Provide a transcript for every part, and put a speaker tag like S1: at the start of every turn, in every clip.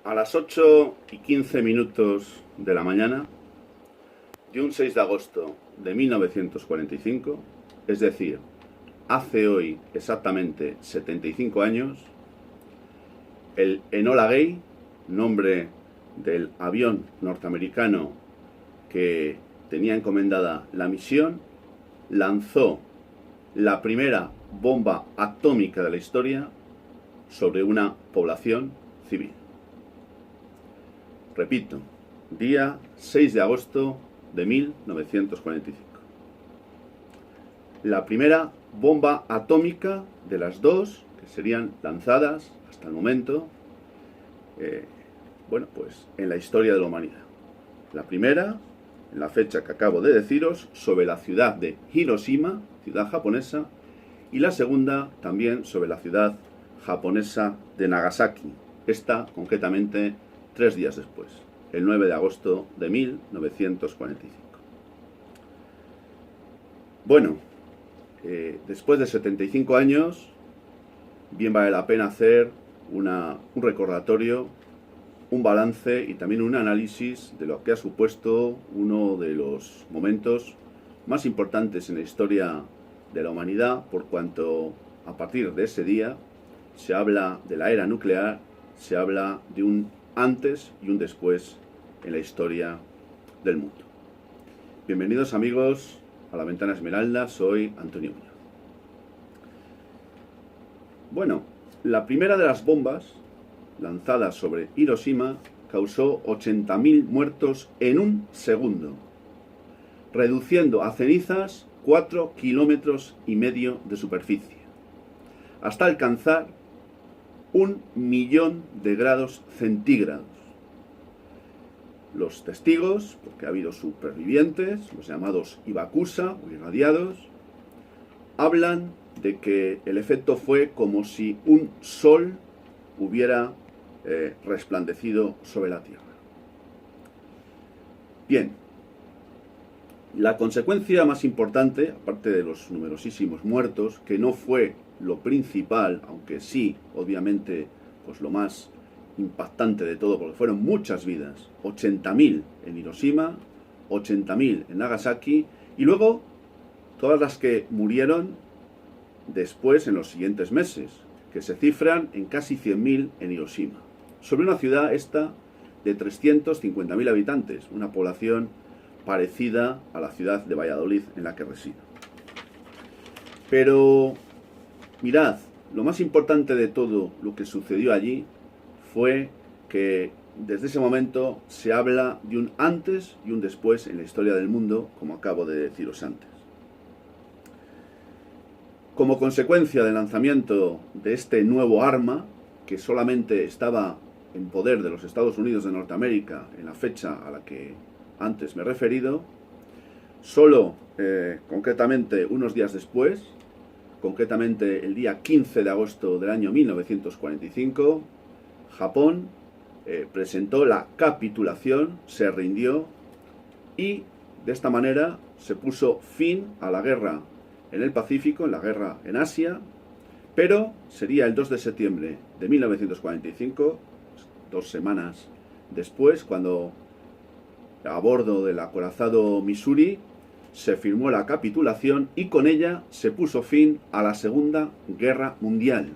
S1: A las 8:15 de la mañana de un 6 de agosto de 1945, es decir, hace hoy exactamente 75 años, el Enola Gay, nombre del avión norteamericano que tenía encomendada la misión, lanzó la primera bomba atómica de la historia sobre una población civil. Repito, día 6 de agosto de 1945. La primera bomba atómica de las dos que serían lanzadas hasta el momento, en la historia de la humanidad. La primera, en la fecha que acabo de deciros, sobre la ciudad de Hiroshima, ciudad japonesa, y la segunda también sobre la ciudad japonesa de Nagasaki, esta concretamente 3 días después, el 9 de agosto de 1945. Bueno, después de 75 años, bien vale la pena hacer un recordatorio, un balance y también un análisis de lo que ha supuesto uno de los momentos más importantes en la historia de la humanidad, por cuanto a partir de ese día se habla de la era nuclear, se habla de un antes y un después en la historia del mundo. Bienvenidos amigos a La Ventana Esmeralda, soy Antonio Muñoz. Bueno, la primera de las bombas lanzadas sobre Hiroshima causó 80.000 muertos en un segundo, reduciendo a cenizas 4,5 kilómetros de superficie, hasta alcanzar 1.000.000 de grados centígrados. Los testigos, porque ha habido supervivientes, los llamados Ibakusa o irradiados, hablan de que el efecto fue como si un sol hubiera resplandecido sobre la Tierra. Bien, la consecuencia más importante, aparte de los numerosísimos muertos, que no fue lo principal, aunque sí, obviamente, pues lo más impactante de todo, porque fueron muchas vidas, 80.000 en Hiroshima, 80.000 en Nagasaki, y luego todas las que murieron después en los siguientes meses, que se cifran en casi 100.000 en Hiroshima, sobre una ciudad esta de 350.000 habitantes, una población parecida a la ciudad de Valladolid en la que resido. Pero mirad, lo más importante de todo lo que sucedió allí fue que desde ese momento se habla de un antes y un después en la historia del mundo, como acabo de deciros antes. Como consecuencia del lanzamiento de este nuevo arma, que solamente estaba en poder de los Estados Unidos de Norteamérica en la fecha a la que antes me he referido, solo concretamente unos días después, concretamente el día 15 de agosto del año 1945, Japón presentó la capitulación, se rindió y de esta manera se puso fin a la guerra en el Pacífico, en la guerra en Asia, pero sería el 2 de septiembre de 1945, 2 semanas después, cuando a bordo del acorazado Missouri se firmó la capitulación y con ella se puso fin a la Segunda Guerra Mundial,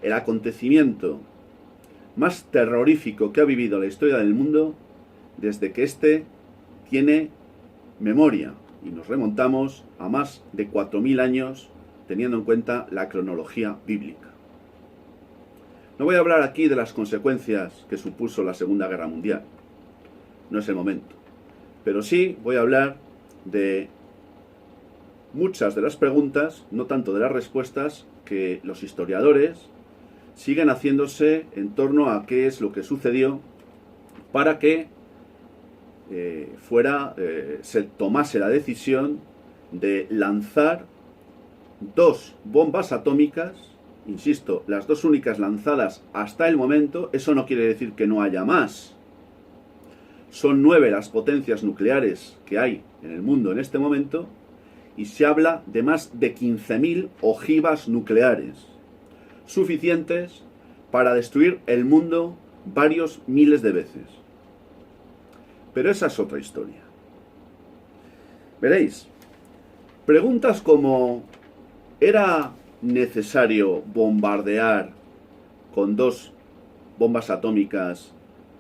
S1: el acontecimiento más terrorífico que ha vivido la historia del mundo desde que éste tiene memoria, y nos remontamos a más de 4.000 años teniendo en cuenta la cronología bíblica. No voy a hablar aquí de las consecuencias que supuso la Segunda Guerra Mundial, no es el momento, pero sí voy a hablar de muchas de las preguntas, no tanto de las respuestas, que los historiadores siguen haciéndose en torno a qué es lo que sucedió para que se tomase la decisión de lanzar 2 bombas atómicas, insisto, las 2 únicas lanzadas hasta el momento. Eso no quiere decir que no haya más. Son 9 las potencias nucleares que hay en el mundo en este momento y se habla de más de 15.000 ojivas nucleares, suficientes para destruir el mundo varios miles de veces. Pero esa es otra historia. Veréis, preguntas como ¿era necesario bombardear con 2 bombas atómicas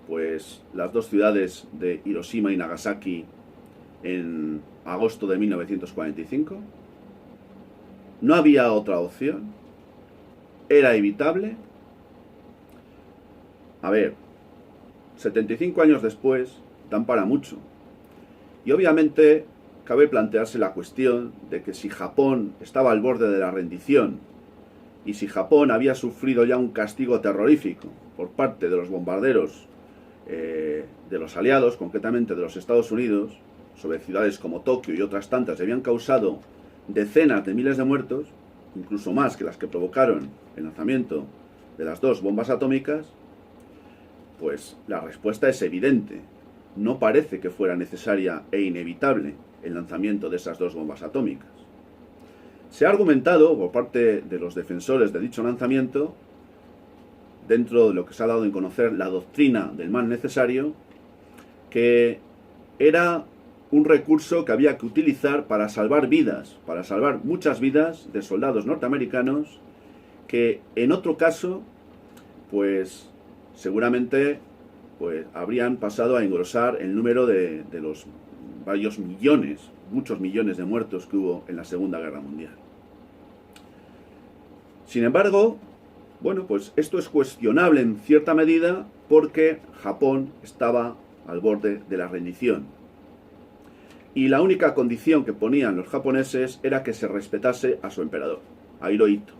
S1: pues las 2 ciudades de Hiroshima y Nagasaki en agosto de 1945? ¿No había otra opción? ¿Era evitable? A ver, 75 años después dan para mucho. Y obviamente cabe plantearse la cuestión de que si Japón estaba al borde de la rendición y si Japón había sufrido ya un castigo terrorífico por parte de los bombarderos de los aliados, concretamente de los Estados Unidos, sobre ciudades como Tokio y otras tantas, habían causado decenas de miles de muertos, incluso más que las que provocaron el lanzamiento de las 2 bombas atómicas, pues la respuesta es evidente. No parece que fuera necesaria e inevitable el lanzamiento de esas 2 bombas atómicas. Se ha argumentado por parte de los defensores de dicho lanzamiento, dentro de lo que se ha dado en conocer la doctrina del mal necesario, que era un recurso que había que utilizar para salvar vidas, para salvar muchas vidas de soldados norteamericanos que en otro caso, pues seguramente pues habrían pasado a engrosar el número de los varios millones, muchos millones de muertos que hubo en la Segunda Guerra Mundial. Sin embargo, bueno, pues esto es cuestionable en cierta medida porque Japón estaba al borde de la rendición. Y la única condición que ponían los japoneses era que se respetase a su emperador, a Hirohito.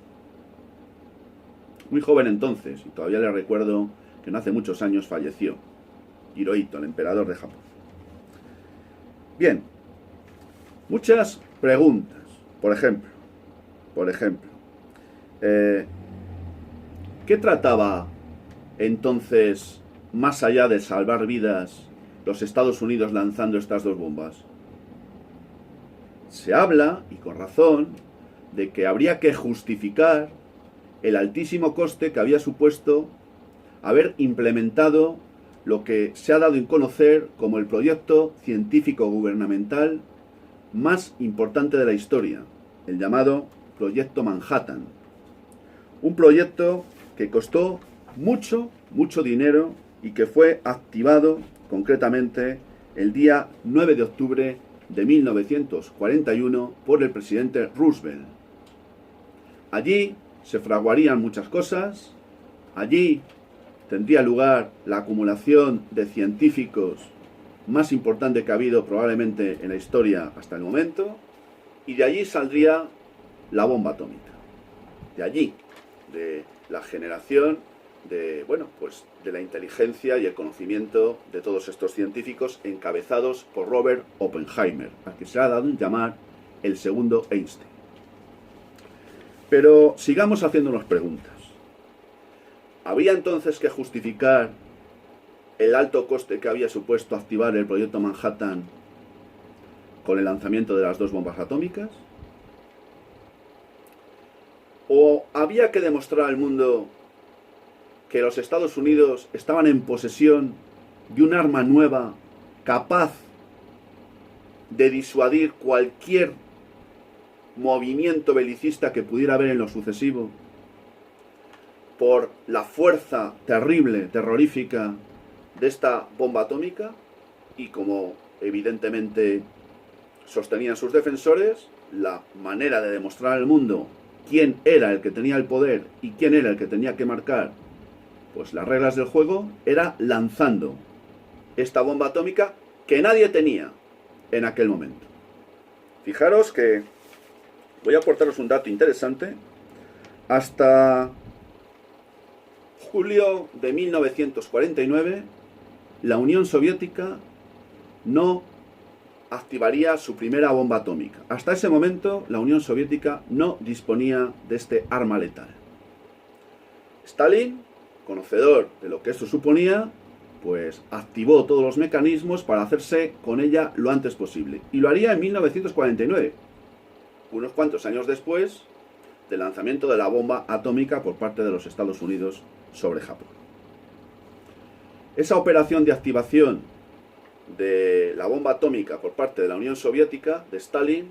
S1: Muy joven entonces, y todavía le recuerdo que no hace muchos años falleció Hirohito, el emperador de Japón. Bien, muchas preguntas. Por ejemplo, ¿qué trataba entonces, más allá de salvar vidas, los Estados Unidos lanzando estas 2 bombas? Se habla, y con razón, de que habría que justificar el altísimo coste que había supuesto haber implementado lo que se ha dado en conocer como el proyecto científico gubernamental más importante de la historia, el llamado Proyecto Manhattan. Un proyecto que costó mucho dinero y que fue activado concretamente el día 9 de octubre de 1941 por el presidente Roosevelt. Allí se fraguarían muchas cosas, allí tendría lugar la acumulación de científicos más importante que ha habido probablemente en la historia hasta el momento, y de allí saldría la bomba atómica. De allí, de la generación de, bueno, pues de la inteligencia y el conocimiento de todos estos científicos encabezados por Robert Oppenheimer, al que se ha dado en llamar el segundo Einstein. Pero sigamos haciéndonos preguntas. ¿Había entonces que justificar el alto coste que había supuesto activar el proyecto Manhattan con el lanzamiento de las 2 bombas atómicas? ¿O había que demostrar al mundo que los Estados Unidos estaban en posesión de un arma nueva capaz de disuadir cualquier movimiento belicista que pudiera haber en lo sucesivo por la fuerza terrible, terrorífica de esta bomba atómica? Y como evidentemente sostenían sus defensores, la manera de demostrar al mundo quién era el que tenía el poder y quién era el que tenía que marcar pues las reglas del juego era lanzando esta bomba atómica que nadie tenía en aquel momento. Fijaros que voy a aportaros un dato interesante. Hasta julio de 1949, la Unión Soviética no activaría su primera bomba atómica. Hasta ese momento, la Unión Soviética no disponía de este arma letal. Stalin, conocedor de lo que esto suponía, pues activó todos los mecanismos para hacerse con ella lo antes posible. Y lo haría en 1949, unos cuantos años después del lanzamiento de la bomba atómica por parte de los Estados Unidos sobre Japón. Esa operación de activación de la bomba atómica por parte de la Unión Soviética, de Stalin,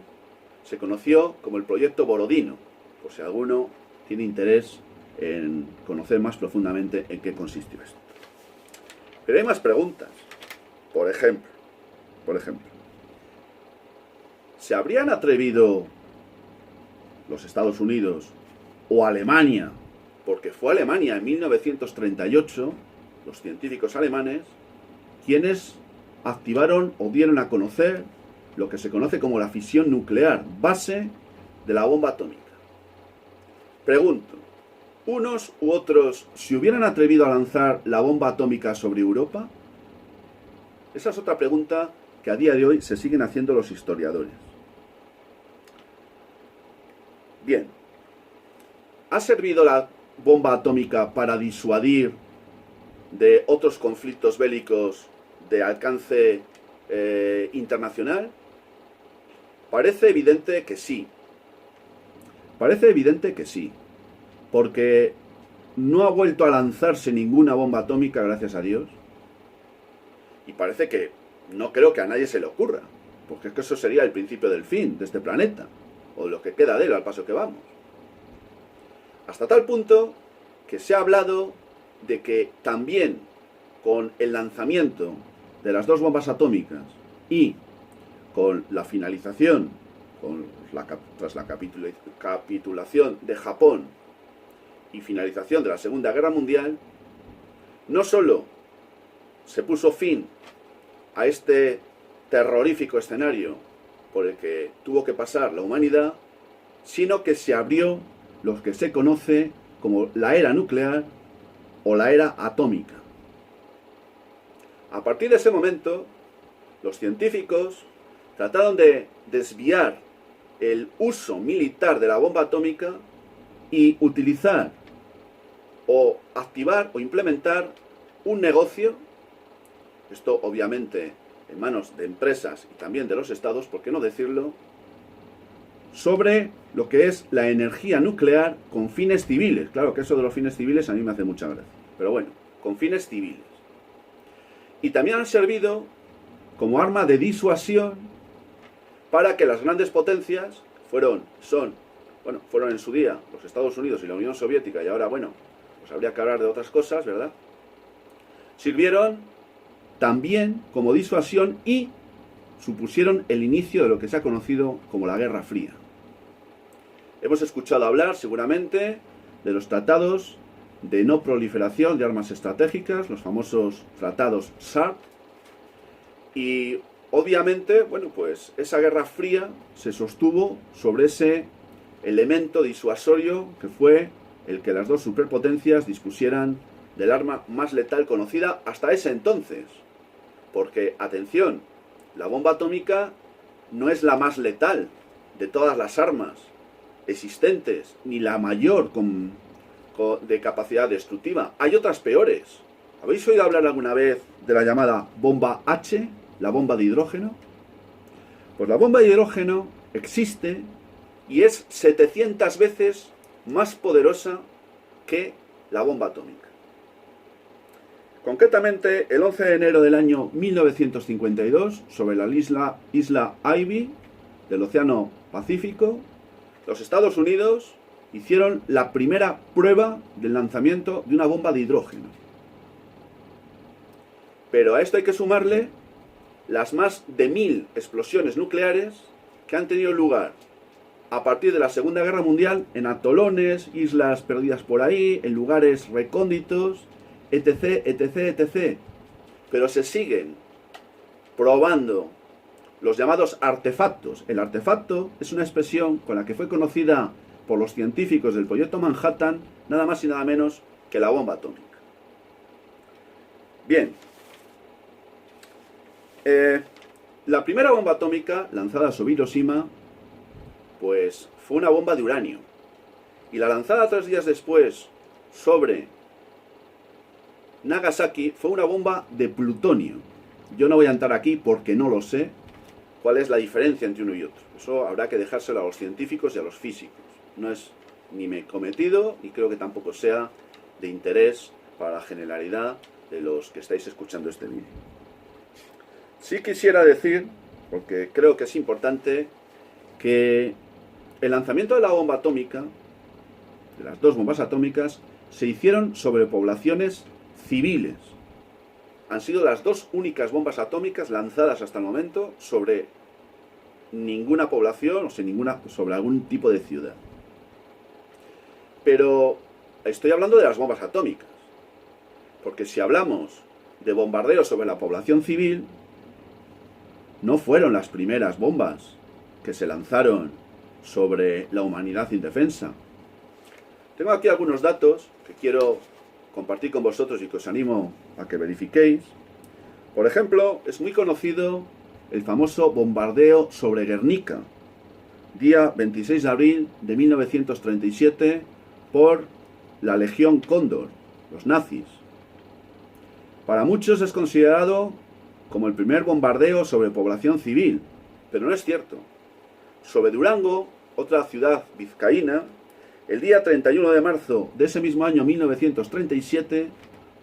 S1: se conoció como el proyecto Borodino, por si alguno tiene interés en conocer más profundamente en qué consistió esto. Pero hay más preguntas. Por ejemplo, ¿se habrían atrevido los Estados Unidos o Alemania, porque fue Alemania en 1938, los científicos alemanes, quienes activaron o dieron a conocer lo que se conoce como la fisión nuclear, base de la bomba atómica? Pregunto, ¿unos u otros se hubieran atrevido a lanzar la bomba atómica sobre Europa? Esa es otra pregunta que a día de hoy se siguen haciendo los historiadores. Bien, ¿ha servido la bomba atómica para disuadir de otros conflictos bélicos de alcance internacional? Parece evidente que sí. Porque no ha vuelto a lanzarse ninguna bomba atómica, gracias a Dios. Y parece que no creo que a nadie se le ocurra, porque es que eso sería el principio del fin de este planeta, o lo que queda de él al paso que vamos. Hasta tal punto que se ha hablado de que también con el lanzamiento de las dos bombas atómicas y con la finalización, tras la capitulación de Japón y finalización de la Segunda Guerra Mundial, no solo se puso fin a este terrorífico escenario por el que tuvo que pasar la humanidad, sino que se abrió lo que se conoce como la era nuclear o la era atómica. A partir de ese momento, los científicos trataron de desviar el uso militar de la bomba atómica y utilizar o activar o implementar un negocio, esto obviamente en manos de empresas y también de los estados, ¿por qué no decirlo?, sobre lo que es la energía nuclear con fines civiles. Claro que eso de los fines civiles a mí me hace mucha gracia, pero bueno, con fines civiles. Y también han servido como arma de disuasión para que las grandes potencias fueron en su día los Estados Unidos y la Unión Soviética, y ahora, pues habría que hablar de otras cosas, ¿verdad? Sirvieron también como disuasión y supusieron el inicio de lo que se ha conocido como la Guerra Fría. Hemos escuchado hablar, seguramente, de los tratados de no proliferación de armas estratégicas, los famosos tratados SALT, y obviamente, pues esa Guerra Fría se sostuvo sobre ese elemento disuasorio que fue el que las dos superpotencias dispusieran del arma más letal conocida hasta ese entonces. Porque, atención, la bomba atómica no es la más letal de todas las armas existentes, ni la mayor de capacidad destructiva. Hay otras peores. ¿Habéis oído hablar alguna vez de la llamada bomba H, la bomba de hidrógeno? Pues la bomba de hidrógeno existe y es 700 veces más poderosa que la bomba atómica. Concretamente, el 11 de enero del año 1952, sobre la isla Ivy del Océano Pacífico, los Estados Unidos hicieron la primera prueba del lanzamiento de una bomba de hidrógeno. Pero a esto hay que sumarle las más de 1000 explosiones nucleares que han tenido lugar a partir de la Segunda Guerra Mundial en atolones, islas perdidas por ahí, en lugares recónditos, etc, etc, etc. Pero se siguen probando los llamados artefactos. El artefacto es una expresión con la que fue conocida por los científicos del Proyecto Manhattan, nada más y nada menos que la bomba atómica. Bien. La primera bomba atómica lanzada sobre Hiroshima, pues fue una bomba de uranio. Y la lanzada 3 días después sobre Nagasaki fue una bomba de plutonio. Yo no voy a entrar aquí porque no lo sé cuál es la diferencia entre uno y otro. Eso habrá que dejárselo a los científicos y a los físicos. No es ni mi cometido y creo que tampoco sea de interés para la generalidad de los que estáis escuchando este vídeo. Sí quisiera decir, porque creo que es importante, que el lanzamiento de la bomba atómica, de las dos bombas atómicas, se hicieron sobre poblaciones civiles. Han sido las dos únicas bombas atómicas lanzadas hasta el momento sobre ninguna población, o sea, sobre algún tipo de ciudad. Pero estoy hablando de las bombas atómicas, porque si hablamos de bombardeos sobre la población civil, no fueron las primeras bombas que se lanzaron sobre la humanidad indefensa. Tengo aquí algunos datos que quiero compartir con vosotros y que os animo a que verifiquéis. Por ejemplo, es muy conocido el famoso bombardeo sobre Guernica, día 26 de abril de 1937, por la Legión Cóndor, los nazis. Para muchos es considerado como el primer bombardeo sobre población civil, pero no es cierto. Sobre Durango, otra ciudad vizcaína, el día 31 de marzo de ese mismo año 1937,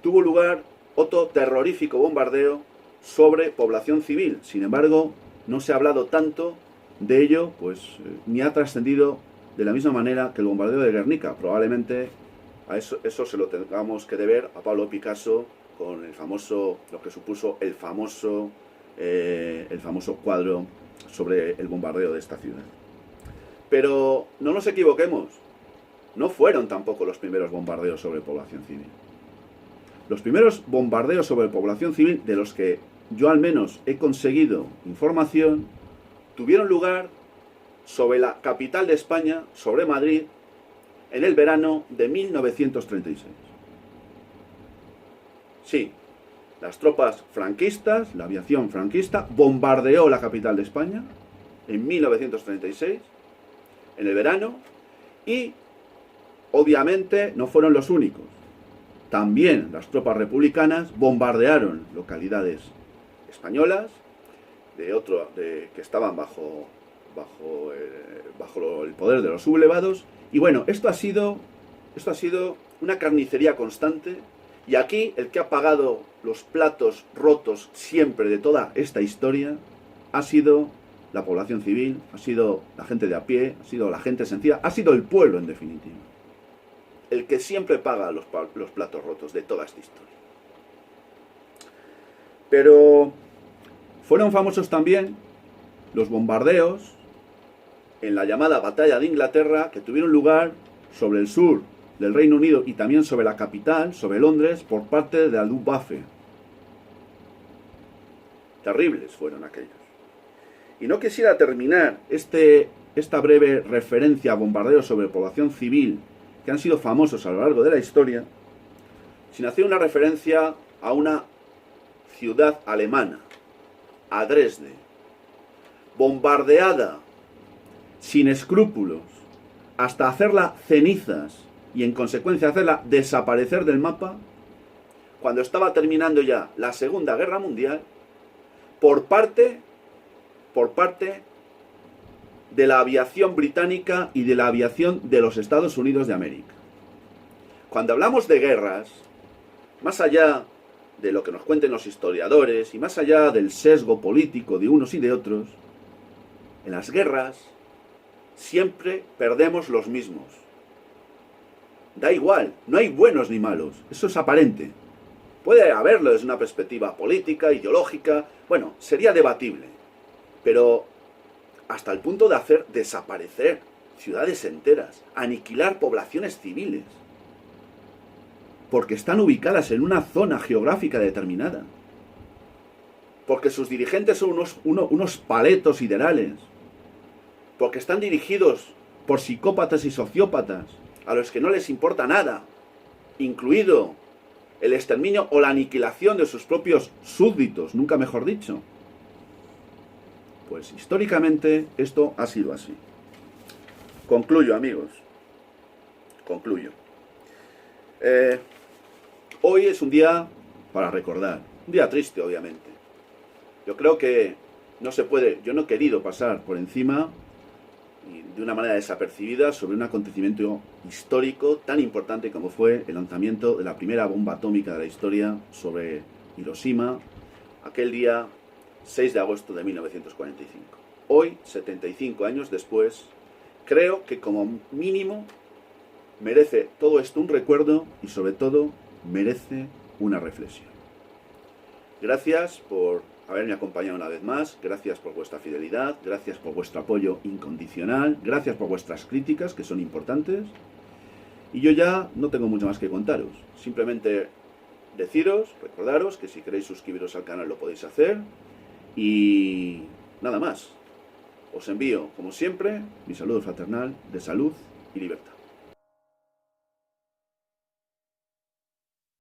S1: tuvo lugar otro terrorífico bombardeo sobre población civil. Sin embargo, no se ha hablado tanto de ello, pues ni ha trascendido de la misma manera que el bombardeo de Guernica. Probablemente a eso se lo tengamos que deber a Pablo Picasso con el famoso, lo que supuso el famoso cuadro sobre el bombardeo de esta ciudad. Pero no nos equivoquemos, no fueron tampoco los primeros bombardeos sobre población civil. Los primeros bombardeos sobre población civil, de los que yo al menos he conseguido información, tuvieron lugar sobre la capital de España, sobre Madrid, en el verano de 1936. Sí, las tropas franquistas, la aviación franquista, bombardeó la capital de España en 1936, en el verano, y obviamente no fueron los únicos. También las tropas republicanas bombardearon localidades españolas que estaban bajo el poder de los sublevados. Y bueno, esto ha sido una carnicería constante. Y aquí el que ha pagado los platos rotos siempre de toda esta historia ha sido la población civil, ha sido la gente de a pie, ha sido la gente sencilla, ha sido el pueblo en definitiva. El que siempre paga los platos rotos de toda esta historia. Pero fueron famosos también los bombardeos en la llamada Batalla de Inglaterra, que tuvieron lugar sobre el sur del Reino Unido y también sobre la capital, sobre Londres, por parte de la Luftwaffe. Terribles fueron aquellos. Y no quisiera terminar esta breve referencia a bombardeos sobre población civil que han sido famosos a lo largo de la historia, sin hacer una referencia a una ciudad alemana, a Dresde, bombardeada sin escrúpulos hasta hacerla cenizas y en consecuencia hacerla desaparecer del mapa, cuando estaba terminando ya la Segunda Guerra Mundial, por parte de la aviación británica y de la aviación de los Estados Unidos de América. Cuando hablamos de guerras, más allá de lo que nos cuenten los historiadores y más allá del sesgo político de unos y de otros, en las guerras siempre perdemos los mismos. Da igual, no hay buenos ni malos, eso es aparente. Puede haberlo desde una perspectiva política, ideológica, bueno, sería debatible, pero hasta el punto de hacer desaparecer ciudades enteras, aniquilar poblaciones civiles, porque están ubicadas en una zona geográfica determinada, porque sus dirigentes son unos paletos siderales, porque están dirigidos por psicópatas y sociópatas, a los que no les importa nada, incluido el exterminio o la aniquilación de sus propios súbditos, nunca mejor dicho. Pues históricamente esto ha sido así. Concluyo, amigos. Concluyo. Hoy es un día para recordar. Un día triste, obviamente. Yo creo que no se puede, yo no he querido pasar por encima y de una manera desapercibida sobre un acontecimiento histórico tan importante como fue el lanzamiento de la primera bomba atómica de la historia sobre Hiroshima, aquel día 6 de agosto de 1945. Hoy, 75 años después, creo que como mínimo merece todo esto un recuerdo y sobre todo merece una reflexión. Gracias por haberme acompañado una vez más, gracias por vuestra fidelidad, gracias por vuestro apoyo incondicional, gracias por vuestras críticas, que son importantes. Y yo ya no tengo mucho más que contaros, simplemente deciros, recordaros que si queréis suscribiros al canal lo podéis hacer y nada más. Os envío, como siempre, mi saludo fraternal de salud y libertad.